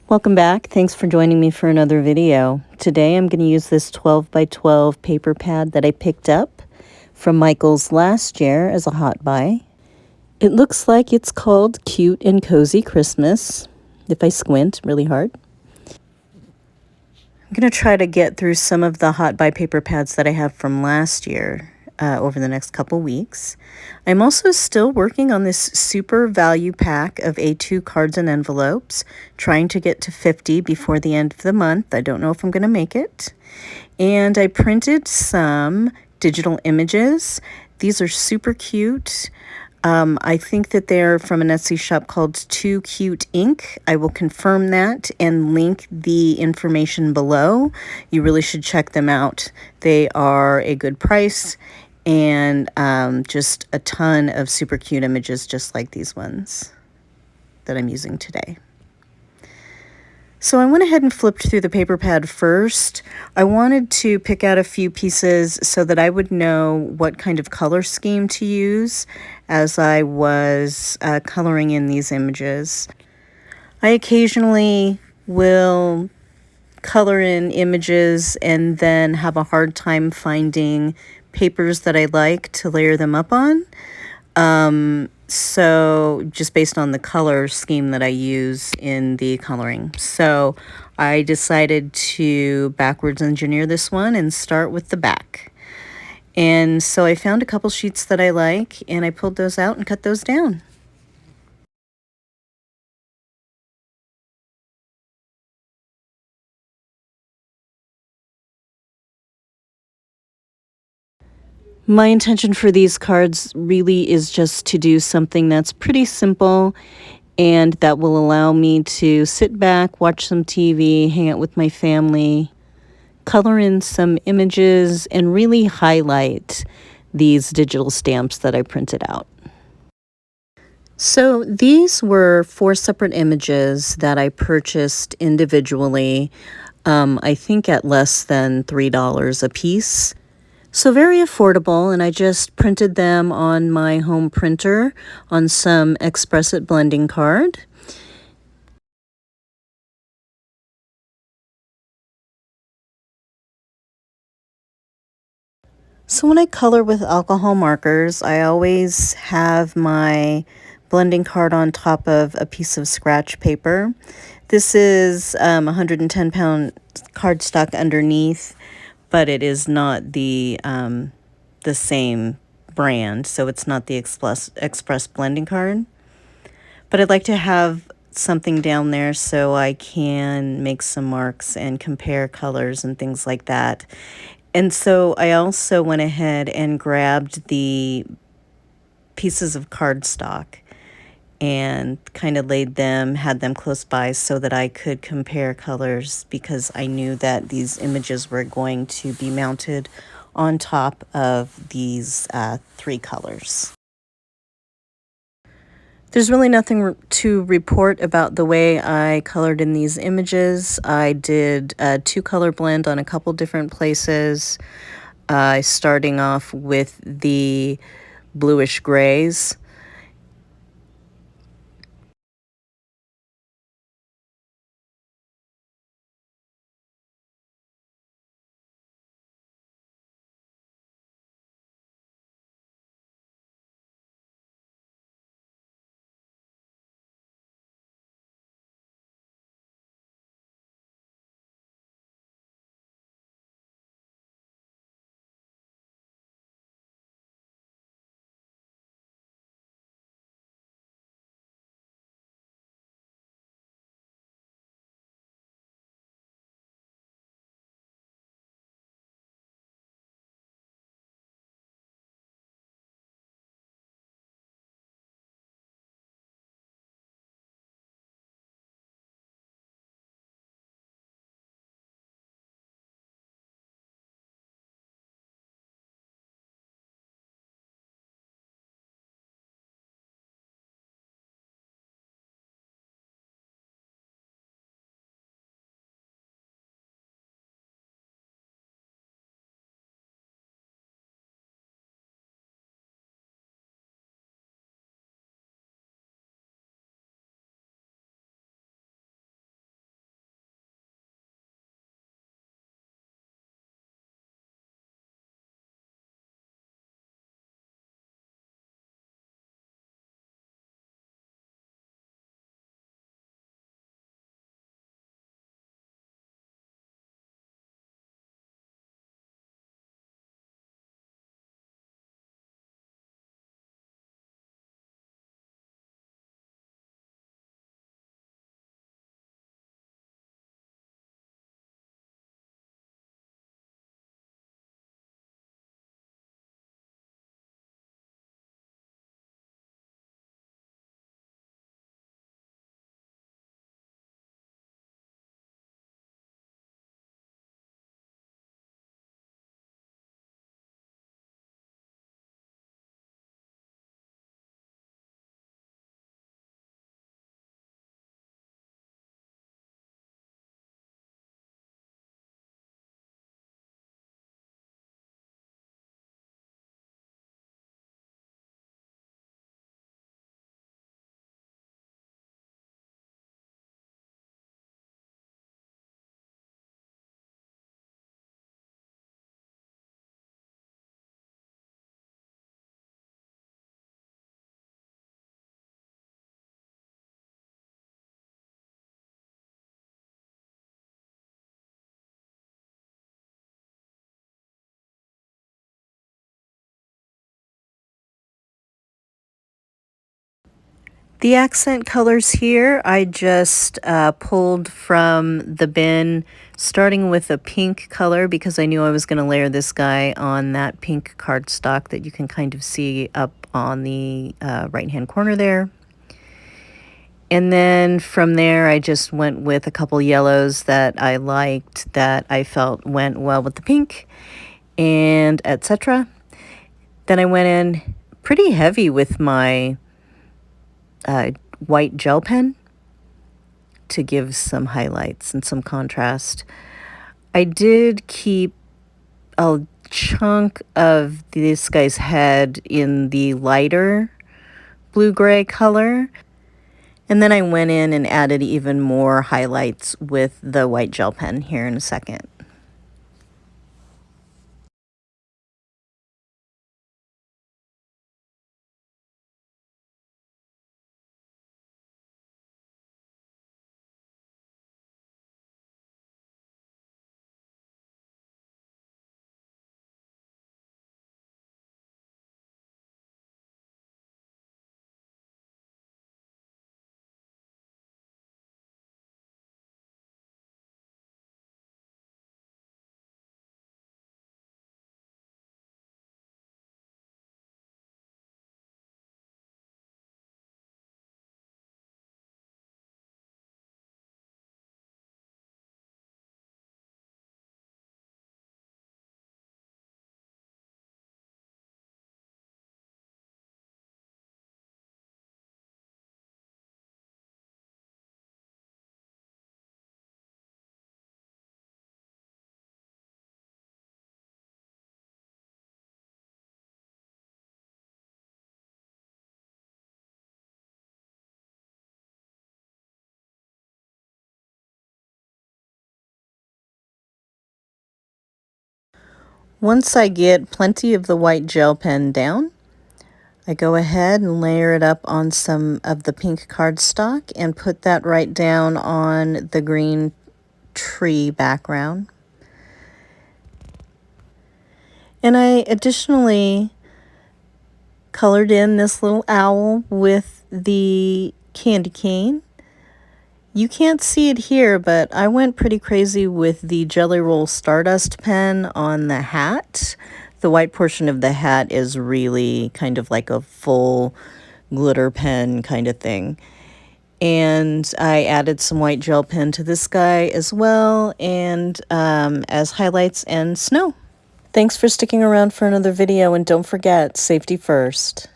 Welcome back. Thanks for joining me for another video. Today I'm going to use this 12 by 12 paper pad that I picked up from Michael's last year as a hot buy. It looks like it's called Cute and Cozy Christmas, if I squint really hard. I'm going to try to get through some of the hot buy paper pads that I have from last year over the next couple weeks. I'm also still working on this super value pack of A2 cards and envelopes, trying to get to 50 before the end of the month. I don't know if I'm going to make it. And I printed some digital images. These are super cute. I think that they're from an Etsy shop called 2CuteInk. I will confirm that and link the information below. You really should check them out. They are a good price and just a ton of super cute images just like these ones that I'm using today. So I went ahead and flipped through the paper pad first. I wanted to pick out a few pieces so that I would know what kind of color scheme to use as I was coloring in these images. I occasionally will color in images and then have a hard time finding papers that I like to layer them up on. So just based on the color scheme that I use in the coloring. So I decided to backwards engineer this one and start with the back. And so I found a couple sheets that I like and I pulled those out and cut those down. My intention for these cards really is just to do something that's pretty simple and that will allow me to sit back, watch some TV, hang out with my family, color in some images, and really highlight these digital stamps that I printed out. So these were 4 separate images that I purchased individually, I think at less than $3 a piece. So very affordable, and I just printed them on my home printer on some Express It blending card. So when I color with alcohol markers, I always have my blending card on top of a piece of scratch paper. This is 110-pound cardstock underneath, but it is not the same brand, so it's not the Express blending card. But I'd like to have something down there so I can make some marks and compare colors and things like that. And so I also went ahead and grabbed the pieces of cardstock and kind of had them close by so that I could compare colors, because I knew that these images were going to be mounted on top of these 3 colors. There's really nothing to report about the way I colored in these images. I did a 2-color blend on a couple different places, starting off with the bluish grays. The accent colors here, I just pulled from the bin, starting with a pink color because I knew I was going to layer this guy on that pink cardstock that you can kind of see up on the right-hand corner there. And then from there, I just went with a couple yellows that I liked, that I felt went well with the pink, and etc. Then I went in pretty heavy with my white gel pen to give some highlights and some contrast. I did keep a chunk of this guy's head in the lighter blue-gray color. And then I went in and added even more highlights with the white gel pen here in a second. Once I get plenty of the white gel pen down, I go ahead and layer it up on some of the pink cardstock and put that right down on the green tree background. And I additionally colored in this little owl with the candy cane. You can't see it here, but I went pretty crazy with the Jelly Roll Stardust pen on the hat. The white portion of the hat is really kind of like a full glitter pen kind of thing. And I added some white gel pen to this guy as well, and as highlights and snow. Thanks for sticking around for another video, and don't forget, safety first.